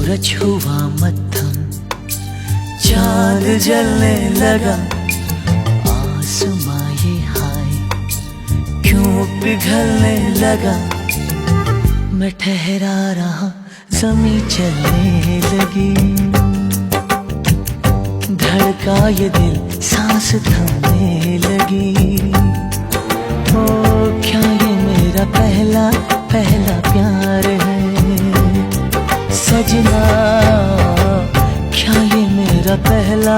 सूरज हुआ मत्थम, चांद जलने लगा, आसमां ये हाय क्यों पिघलने लगा। मैं ठहरा रहा, ज़मीं चलने लगी, धड़का ये दिल, सांस थमने लगी। ओ क्या ये मेरा पहला पहला प्यार है सजना, क्या ये मेरा पहला